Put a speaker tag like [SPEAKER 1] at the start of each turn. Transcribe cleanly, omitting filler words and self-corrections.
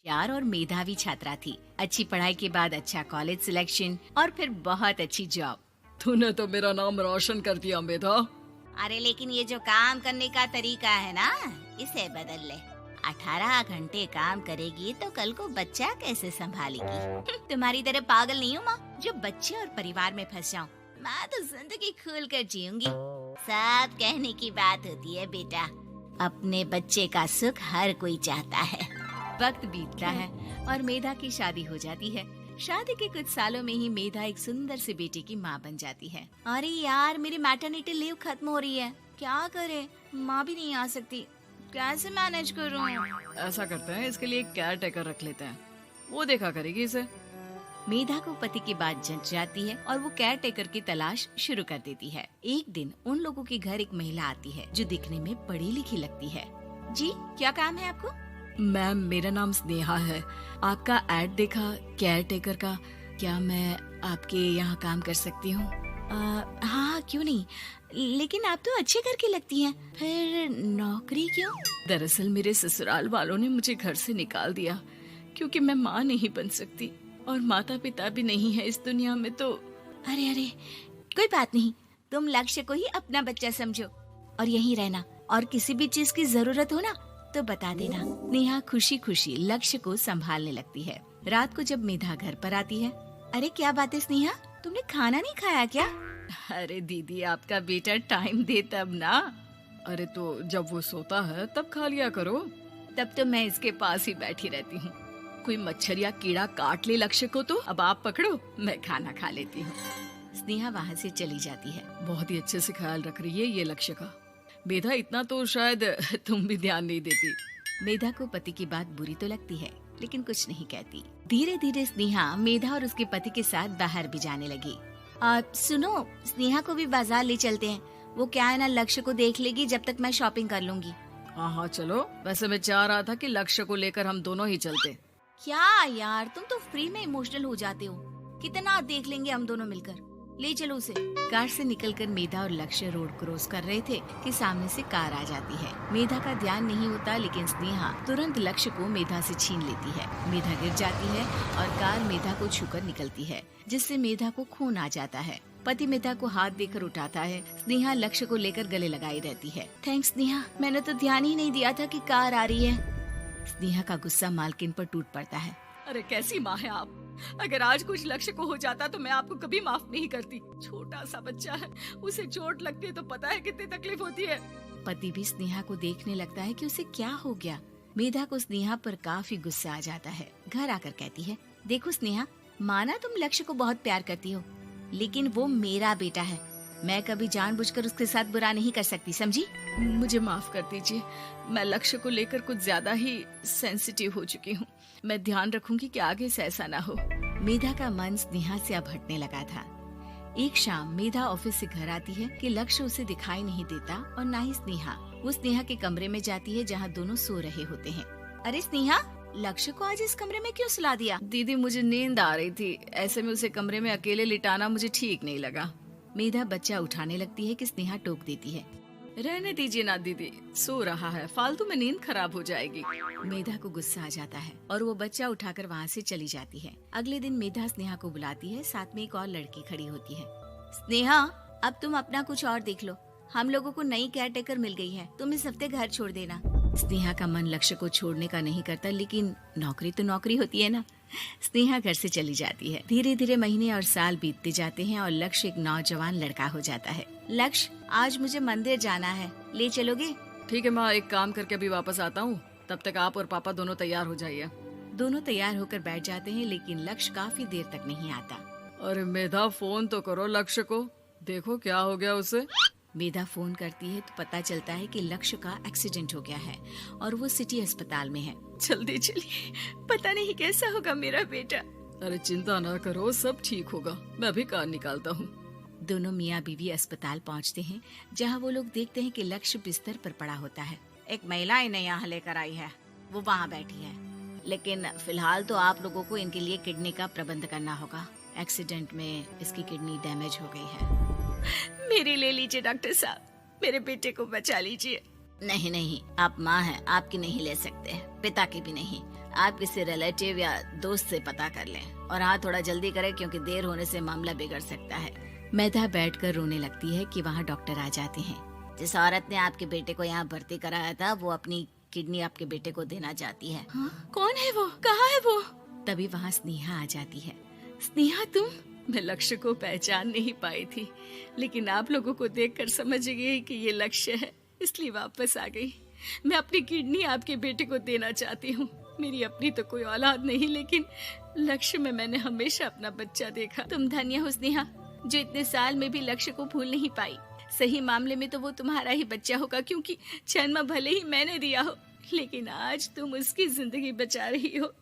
[SPEAKER 1] प्यार और मेधावी छात्रा थी। अच्छी पढ़ाई के बाद अच्छा कॉलेज सिलेक्शन और फिर बहुत अच्छी जॉब।
[SPEAKER 2] तूने तो मेरा नाम रोशन कर दिया मेधा।
[SPEAKER 1] अरे लेकिन ये जो काम करने का तरीका है ना, इसे बदल ले। 18 घंटे काम करेगी तो कल को बच्चा कैसे संभालेगी? तुम्हारी तरह पागल नहीं हूँ माँ, जो बच्चे और परिवार में फंस जाऊँ। मैं तो जिंदगी खुल कर जीऊंगी। सब कहने की बात होती है बेटा, अपने बच्चे का सुख हर कोई चाहता है। वक्त बीतता है और मेधा की शादी हो जाती है। शादी के कुछ सालों में ही मेधा एक सुंदर से बेटे की माँ बन जाती है। अरे यार, मेरी मैटरनिटी लीव खत्म हो रही है, क्या करे? माँ भी नहीं आ सकती, कैसे मैनेज करूँ?
[SPEAKER 2] ऐसा करते हैं, इसके लिए एक केयर टेकर रख लेते हैं, वो देखा करेगी इसे।
[SPEAKER 1] मेधा को पति की बात जंच जाती है और वो केयर टेकर की तलाश शुरू कर देती है। एक दिन उन लोगों के घर एक महिला आती है जो दिखने में पढ़ी लिखी लगती है। जी, क्या काम है आपको?
[SPEAKER 2] मैम, मेरा नाम स्नेहा है। आपका एड देखा केयर टेकर का, क्या मैं आपके यहाँ काम कर सकती हूँ?
[SPEAKER 1] हाँ, क्यों नहीं, लेकिन आप तो अच्छे घर की लगती हैं, फिर नौकरी क्यों?
[SPEAKER 2] दरअसल मेरे ससुराल वालों ने मुझे घर से निकाल दिया क्योंकि मैं माँ नहीं बन सकती और माता पिता भी नहीं है इस दुनिया में। तो
[SPEAKER 1] अरे अरे, कोई बात नहीं, तुम लक्ष्य को ही अपना बच्चा समझो और यहीं रहना, और किसी भी चीज की जरूरत हो ना तो बता देना। नेहा खुशी खुशी लक्ष्य को संभालने लगती है। रात को जब मेधा घर पर आती है, अरे क्या बात है स्नेहा, तुमने खाना नहीं खाया क्या?
[SPEAKER 2] अरे दीदी, आपका बेटा टाइम दे तब ना। अरे तो जब वो सोता है तब खा लिया करो।
[SPEAKER 1] तब तो मैं इसके पास ही बैठी रहती हूँ।
[SPEAKER 2] कोई मच्छर या कीड़ा काट ले लक्ष्य को तो अब आप पकड़ो, मैं खाना खा लेती हूँ।
[SPEAKER 1] स्नेहा वहाँ से चली जाती है।
[SPEAKER 2] बहुत ही अच्छे से ख्याल रख रही है ये लक्ष्य का। मेधा, इतना तो शायद तुम भी ध्यान नहीं देती।
[SPEAKER 1] मेधा को पति की बात बुरी तो लगती है, लेकिन कुछ नहीं कहती। धीरे धीरे स्नेहा मेधा और उसके पति के साथ बाहर भी जाने लगी। सुनो, स्नेहा को भी बाजार ले चलते हैं, वो क्या है ना, लक्ष्य को देख लेगी जब तक मैं शॉपिंग कर लूंगी।
[SPEAKER 2] हाँ हाँ चलो, वैसे मैं चाह रहा था कि लक्ष्य को लेकर हम दोनों ही चलते।
[SPEAKER 1] क्या यार, तुम तो फ्री में इमोशनल हो जाते हो, कितना देख लेंगे हम दोनों मिलकर, ले चलो उसे। कार से निकलकर मेधा और लक्ष्य रोड क्रॉस कर रहे थे कि सामने से कार आ जाती है। मेधा का ध्यान नहीं होता, लेकिन स्नेहा तुरंत लक्ष्य को मेधा से छीन लेती है। मेधा गिर जाती है और कार मेधा को छूकर निकलती है, जिससे मेधा को खून आ जाता है। पति मेधा को हाथ देकर उठाता है। स्नेहा लक्ष्य को लेकर गले लगाई रहती है। थैंक्स स्नेहा, मैंने तो ध्यान ही नहीं दिया था कि कार आ रही है। स्नेहा का गुस्सा मालकिन पर टूट पड़ता है।
[SPEAKER 2] अरे कैसी माँ है आप, अगर आज कुछ लक्ष्य को हो जाता तो मैं आपको कभी माफ नहीं करती। छोटा सा बच्चा है, उसे चोट लगती है तो पता है कितनी तकलीफ होती है।
[SPEAKER 1] पति भी स्नेहा को देखने लगता है कि उसे क्या हो गया। मेधा को स्नेहा पर काफी गुस्सा आ जाता है। घर आकर कहती है, देखो स्नेहा, माना तुम लक्ष्य को बहुत प्यार करती हो, लेकिन वो मेरा बेटा है, मैं कभी जानबूझकर उसके साथ बुरा नहीं कर सकती, समझी?
[SPEAKER 2] मुझे माफ कर दीजिए, मैं लक्ष्य को लेकर कुछ ज्यादा ही सेंसिटिव हो चुकी हूँ। मैं ध्यान रखूंगी कि आगे से ऐसा ना हो।
[SPEAKER 1] मेधा का मन स्नेहा से अब हटने लगा था। एक शाम मेधा ऑफिस से घर आती है कि लक्ष्य उसे दिखाई नहीं देता और ना ही स्नेहा। वो स्नेहा के कमरे में जाती है जहाँ दोनों सो रहे होते हैं। अरे स्नेहा, लक्ष्य को आज इस कमरे में क्यों सुला दिया?
[SPEAKER 2] दीदी, मुझे नींद आ रही थी, ऐसे में उसे कमरे में अकेले लिटाना मुझे ठीक नहीं लगा।
[SPEAKER 1] मेधा बच्चा उठाने लगती है कि स्नेहा टोक देती है।
[SPEAKER 2] रहने दीजिए ना दीदी, सो रहा है, फालतू में नींद खराब हो जाएगी।
[SPEAKER 1] मेधा को गुस्सा आ जाता है और वो बच्चा उठाकर वहाँ से चली जाती है। अगले दिन मेधा स्नेहा को बुलाती है, साथ में एक और लड़की खड़ी होती है। स्नेहा, अब तुम अपना कुछ और देख लो, हम लोगों को नई केयर टेकर मिल गई है, तुम इस हफ्ते घर छोड़ देना। स्नेहा का मन लक्ष्य को छोड़ने का नहीं करता, लेकिन नौकरी तो नौकरी होती है ना। स्नेहा घर से चली जाती है। धीरे धीरे महीने और साल बीतते जाते हैं और लक्ष्य एक नौजवान लड़का हो जाता है। लक्ष्य, आज मुझे मंदिर जाना है, ले चलोगे?
[SPEAKER 2] ठीक है माँ, एक काम करके अभी वापस आता हूँ, तब तक आप और पापा दोनों तैयार हो जाइए।
[SPEAKER 1] दोनों तैयार होकर बैठ जाते हैं, लेकिन लक्ष्य काफी देर तक नहीं आता।
[SPEAKER 2] अरे मेधा, फोन तो करो लक्ष्य को, देखो क्या हो गया उसे।
[SPEAKER 1] मेधा फोन करती है तो पता चलता है कि लक्ष्य का एक्सीडेंट हो गया है और वो सिटी अस्पताल में है।
[SPEAKER 2] जल्दी चलिए,
[SPEAKER 1] पता नहीं कैसा होगा मेरा बेटा।
[SPEAKER 2] अरे चिंता ना करो, सब ठीक होगा, मैं अभी कार निकालता हूँ।
[SPEAKER 1] दोनों मियाँ बीवी अस्पताल पहुँचते हैं, जहाँ वो लोग देखते हैं कि लक्ष्य बिस्तर पर पड़ा होता है। एक महिला इन्हें यहाँ लेकर आई है, वो वहाँ बैठी है, लेकिन फिलहाल तो आप लोगों को इनके लिए किडनी का प्रबंध करना होगा। एक्सीडेंट में इसकी किडनी डैमेज हो गई है।
[SPEAKER 2] मेरी ले लीजिए डॉक्टर साहब, मेरे बेटे को बचा लीजिए।
[SPEAKER 1] नहीं नहीं, आप माँ हैं, आपकी नहीं ले सकते, पिता की भी नहीं। आप किसी रिलेटिव या दोस्त से पता कर लें और हाँ थोड़ा जल्दी करें क्योंकि देर होने से मामला बिगड़ सकता है। मेधा बैठकर रोने लगती है कि वहाँ डॉक्टर आ जाते हैं। जिस औरत ने आपके बेटे को यहाँ भर्ती कराया था वो अपनी किडनी आपके बेटे को देना चाहती है।
[SPEAKER 2] हाँ? कौन है वो? कहाँ है वो?
[SPEAKER 1] तभी वहाँ स्नेहा आ जाती है।
[SPEAKER 2] स्नेहा तुम? मैं लक्ष्य को पहचान नहीं पाई थी, लेकिन आप लोगों को देखकर समझ गई कि ये लक्ष्य है, इसलिए वापस आ गई। मैं अपनी किडनी आपके बेटे को देना चाहती हूँ। मेरी अपनी तो कोई औलाद नहीं, लेकिन लक्ष्य में मैंने हमेशा अपना बच्चा देखा।
[SPEAKER 1] तुम धन्य हो स्नेहा जो इतने साल में भी लक्ष्य को भूल नहीं पाई। सही मामले में तो वो तुम्हारा ही बच्चा होगा, क्योंकि जन्म भले ही मैंने दिया हो, लेकिन आज तुम उसकी जिंदगी बचा रही हो।